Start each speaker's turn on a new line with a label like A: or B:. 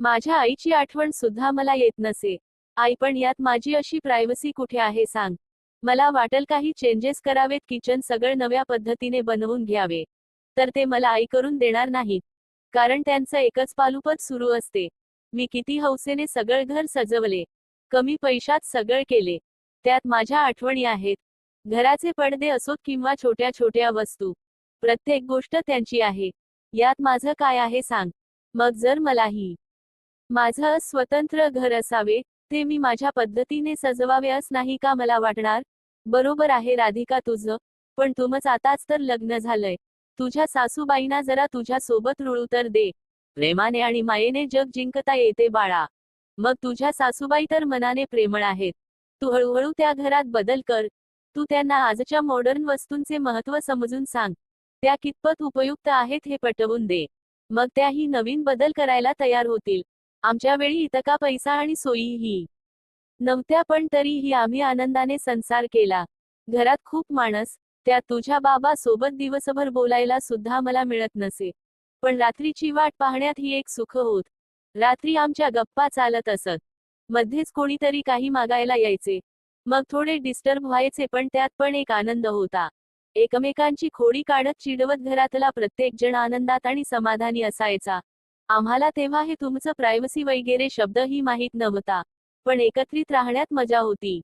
A: माझ्या आईची आठवण सुद्धा मला येत नसे. आई, पण यात माझी अशी प्रायव्हसी कुठे आहे सांग. मला वाटल काही चेंजेस करावेत, किचन सगळं नव्या पद्धतीने बनवून घ्यावे, तर ते मला आई करून देणार नाहीत. कारण त्यांचं एकच पालुपत सुरू असते. मी किती हौसेने सगळं घर सजवले, कमी पैशात सगळं केले, त्यात माझ्या आठवणी आहेत. घराचे पडदे असोत किंवा छोट्या छोट्या वस्तू, प्रत्येक गोष्ट त्यांची आहे. यात माझं काय आहे सांग. मग जर मलाही माझं स्वतंत्र घर असावे, ते मी माझ्या पद्धतीने सजवावे अस नाही का मला वाटणार. बरोबर आहे राधिका तुझं, पण तुमच आताच तर लग्न झालंय. तुझ्या सासूबाईंना जरा तुझ्या सोबत रुळू तर दे. प्रेमाने आणि मायेने जग जिंकता येते बाळा. मग तुझ्या सासूबाई तर मनाने प्रेमळ आहेत. तू हळूहळू त्या घरात बदल कर. तू त्यांना आजच्या मॉडर्न वस्तूंचे महत्त्व समजून सांग. त्या कितपत उपयुक्त आहेत हे पटवून दे. मग त्याही नवीन बदल करायला तयार होतील. आमच्या वेळी इतका पैसा आणि सोयीही नव्हत्या, पण तरीही आम्ही आनंदाने संसार केला. घरात खूप माणस, त्यात तुझ्या बाबा सोबत दिवसभर बोलायला सुद्धा मला मिळत नसे. पण रात्रीची वाट पाहण्यात ही एक सुख होत. रात्री आमच्या गप्पा चालत असत. मध्येच कोणीतरी काही मागायला यायचे. मग थोडे डिस्टर्ब व्हायचे, पण त्यात पण एक आनंद होता. एकमेकांची खोडी काढत चिडवत घरातला प्रत्येक जण आनंदात आणि समाधानी असायचा. आम्हाला तेव्हा हे तुमचं प्रायव्हसी वगैरे शब्दही माहीत नव्हता. पण एकत्रित राहण्यात मजा होती.